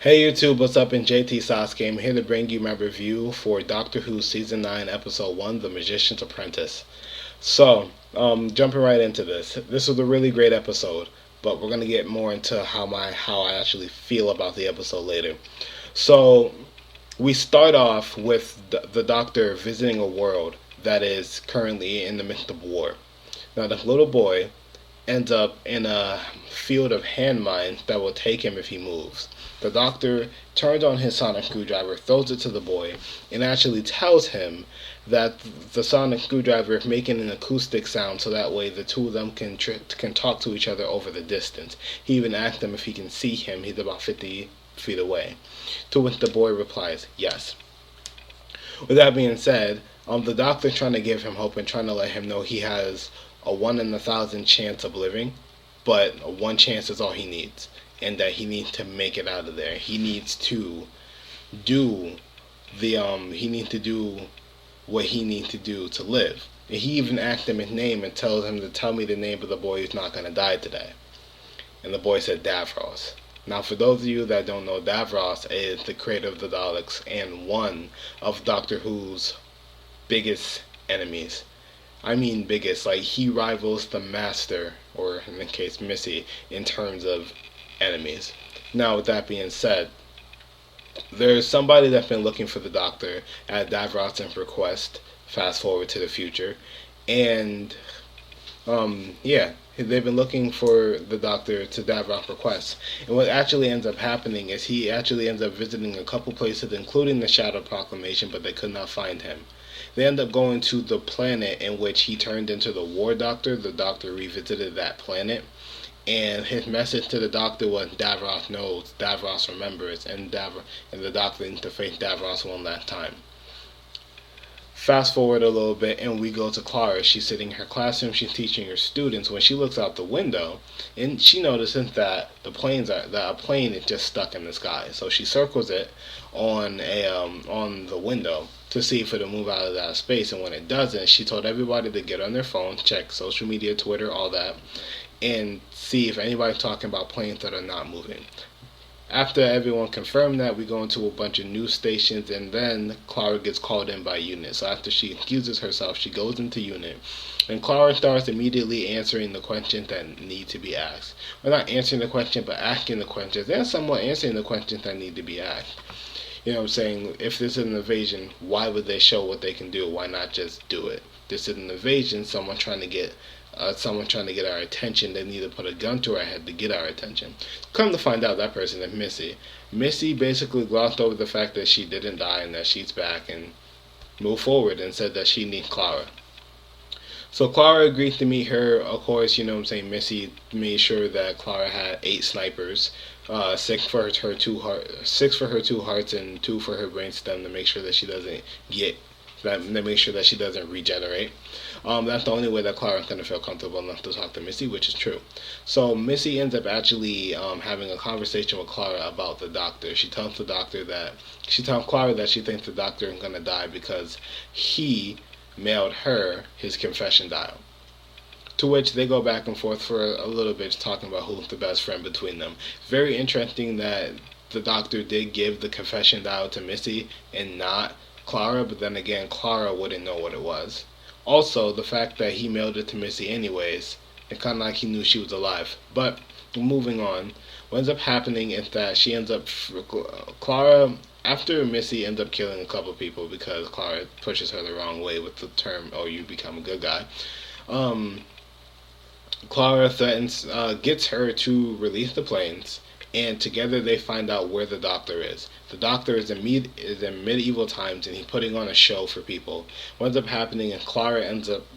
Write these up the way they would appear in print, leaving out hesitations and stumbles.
Hey YouTube, what's up? In JT Sasuke. I'm here to bring you my review for Doctor Who Season 9, Episode 1, The Magician's Apprentice. Jumping right into this. This was a really great episode, but we're gonna get more into how I actually feel about the episode later. So, we start off with the Doctor visiting a world that is currently in the midst of war. Now, the little boy ends up in a field of hand mines that will take him if he moves. The doctor turns on his sonic screwdriver, throws it to the boy, and actually tells him that the sonic screwdriver is making an acoustic sound so that way the two of them can talk to each other over the distance. He even asks him if he can see him. He's about 50 feet away. To which the boy replies, yes. With that being said, the doctor's trying to give him hope and trying to let him know he has a 1 in 1,000 chance of living, but one chance is all he needs, and that he needs to make it out of there. He needs to do he needs to do what he needs to do to live. And he even asks him his name and tells him to tell me the name of the boy who's not gonna die today. And the boy said Davros. Now, for those of you that don't know, Davros is the creator of the Daleks and one of Doctor Who's biggest enemies. I mean biggest, like he rivals the Master, or in the case Missy, in terms of enemies. Now, with that being said, there's somebody that's been looking for the Doctor at Davros's request. Fast forward to the future, and yeah, they've been looking for the Doctor to Davros' request. And what actually ends up happening is he actually ends up visiting a couple places, including the Shadow Proclamation, but they could not find him. They end up going to the planet in which he turned into the War Doctor. The Doctor revisited that planet, and his message to the Doctor was Davros knows, Davros remembers, and the Doctor needs to face Davros one last time. Fast forward a little bit, and we go to Clara. She's sitting in her classroom. She's teaching her students. When she looks out the window, and she notices that a plane is just stuck in the sky. So she circles it on the window to see if it'll move out of that space. And when it doesn't, she told everybody to get on their phones, check social media, Twitter, all that, and see if anybody's talking about planes that are not moving. After everyone confirmed that, we go into a bunch of news stations, and then Clara gets called in by Unit. So after she excuses herself, she goes into Unit, and Clara starts immediately answering the questions that need to be asked. Well, not answering the question, but asking the questions, and somewhat answering the questions that need to be asked. You know what I'm saying? If this is an invasion, why would they show what they can do? Why not just do it? This is an invasion, someone trying to get our attention. They need to put a gun to our head to get our attention. Come to find out, that person is Missy. Missy basically glossed over the fact that she didn't die and that she's back and moved forward and said that she needs Clara. So Clara agreed to meet her. Of course, you know what I'm saying, Missy made sure that Clara had 8 snipers, 6 for her 2 hearts and 2 for her brainstem to make sure that she doesn't regenerate. That's the only way that Clara's going to feel comfortable enough to talk to Missy, which is true. So Missy ends up actually having a conversation with Clara about the Doctor. She tells Clara that she thinks the Doctor is going to die because he mailed her his confession dial. To which they go back and forth for a little bit, talking about who's the best friend between them. Very interesting that the Doctor did give the confession dial to Missy and not Clara, but then again, Clara wouldn't know what it was. Also, the fact that he mailed it to Missy anyways, it kind of like he knew she was alive. But moving on, what ends up happening is that Clara, after Missy ends up killing a couple people because Clara pushes her the wrong way with the term, "Oh, you become a good guy." Clara gets her to release the planes, and together they find out where the Doctor is. The Doctor is in medieval times, and he's putting on a show for people. What ends up happening is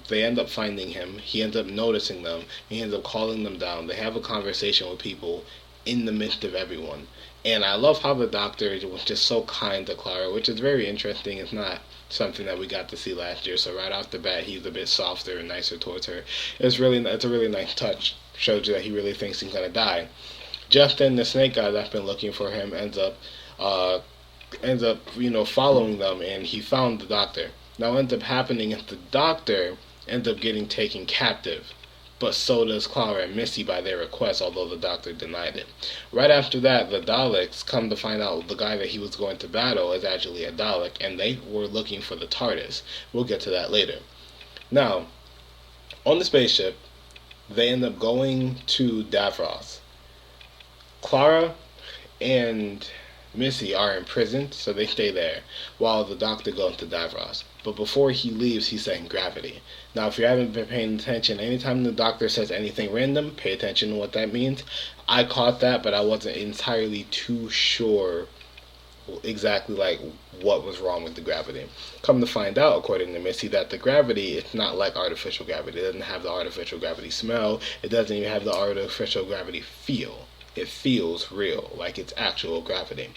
they end up finding him. He ends up noticing them. He ends up calling them down. They have a conversation with people in the midst of everyone. And I love how the Doctor was just so kind to Clara, which is very interesting. It's not something that we got to see last year. So right off the bat, he's a bit softer and nicer towards her. It's a really nice touch. Shows you that he really thinks he's gonna die. Just then, the snake guy that's been looking for him ends up following them, and he found the Doctor. Now, what ends up happening is the Doctor ends up getting taken captive but so does Clara and Missy by their request, although the Doctor denied it. Right after that, the Daleks come to find out the guy that he was going to battle is actually a Dalek, and they were looking for the TARDIS. We'll get to that later. Now, on the spaceship, they end up going to Davros. Clara and Missy are imprisoned, so they stay there, while the Doctor goes to Davros. But before he leaves, he's saying gravity. Now, if you haven't been paying attention, anytime the Doctor says anything random, pay attention to what that means. I caught that, but I wasn't entirely too sure exactly like what was wrong with the gravity. Come to find out, according to Missy, that the gravity is not like artificial gravity. It doesn't have the artificial gravity smell. It doesn't even have the artificial gravity feel. It feels real, like it's actual gravity.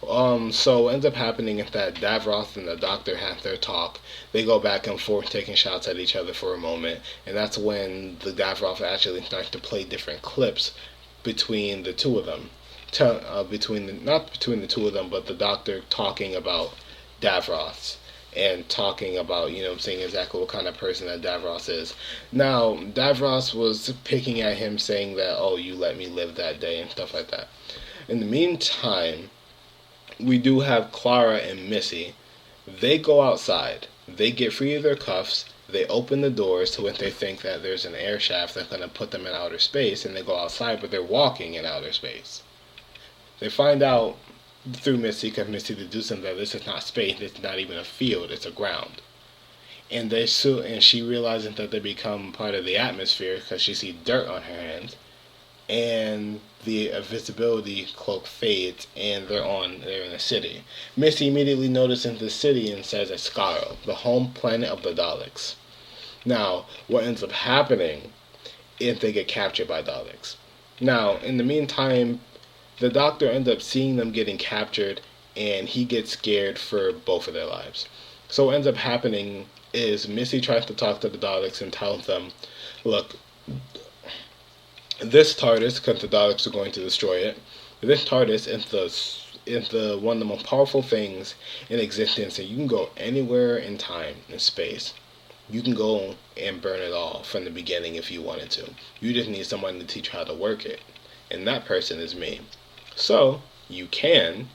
So what ends up happening is that Davros and the Doctor have their talk. They go back and forth, taking shots at each other for a moment, and that's when the Davros actually starts to play different clips between the two of them. Not between the two of them, but the Doctor talking about Davros and talking about, saying exactly what kind of person that Davros is. Now, Davros was picking at him, saying that, oh, you let me live that day and stuff like that. In the meantime, we do have Clara and Missy. They go outside. They get free of their cuffs. They open the doors to when they think that there's an air shaft that's going to put them in outer space, and they go outside, but they're walking in outer space. They find out through Missy, because Missy deduces that this is not space, it's not even a field, it's a ground. And she realizes that they become part of the atmosphere because she sees dirt on her hands, and the invisibility cloak fades, and they're in a city. Missy immediately notices the city and says it's Skaro, the home planet of the Daleks. Now, what ends up happening is they get captured by Daleks. Now, in the meantime, the Doctor ends up seeing them getting captured, and he gets scared for both of their lives. So what ends up happening is Missy tries to talk to the Daleks and tells them, look, this TARDIS, because the Daleks are going to destroy it, this TARDIS is the one of the most powerful things in existence, and you can go anywhere in time and space. You can go and burn it all from the beginning if you wanted to. You just need someone to teach you how to work it. And that person is me. So, you can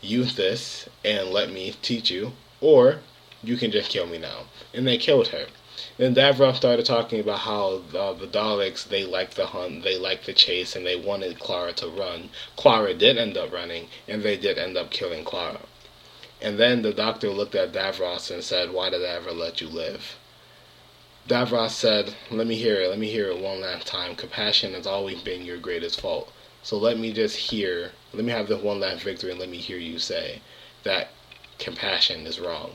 use this and let me teach you, or you can just kill me now. And they killed her. Then Davros started talking about how the Daleks, they liked the hunt, they liked the chase, and they wanted Clara to run. Clara did end up running, and they did end up killing Clara. And then the Doctor looked at Davros and said, why did I ever let you live? Davros said, let me hear it one last time. Compassion has always been your greatest fault. So let me have this one last victory, and let me hear you say that compassion is wrong.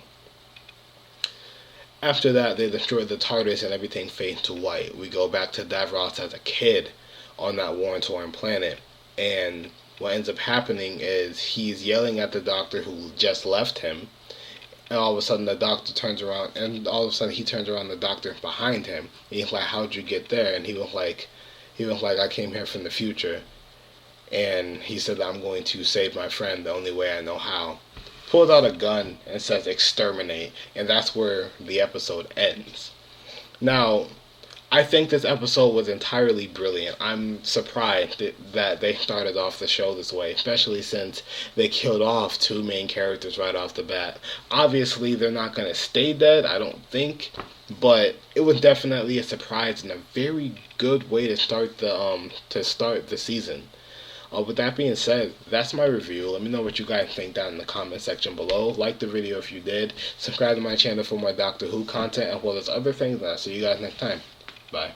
After that, they destroy the TARDIS and everything fades to white. We go back to Davros as a kid on that war-torn planet, and what ends up happening is he's yelling at the Doctor who just left him, and all of a sudden the Doctor turns around, and all of a sudden he turns around, the Doctor behind him, and he's like, how'd you get there? And he was like, I came here from the future, and he said that I'm going to save my friend the only way I know how. Pulls out a gun and says exterminate, and that's where the episode ends. Now, I think this episode was entirely brilliant. I'm surprised that they started off the show this way, especially since they killed off two main characters right off the bat. Obviously, they're not going to stay dead, I don't think, but it was definitely a surprise and a very good way to start the season. With that being said, that's my review. Let me know what you guys think down in the comment section below. Like the video if you did. Subscribe to my channel for more Doctor Who content as well as other things. And I'll see you guys next time. Bye.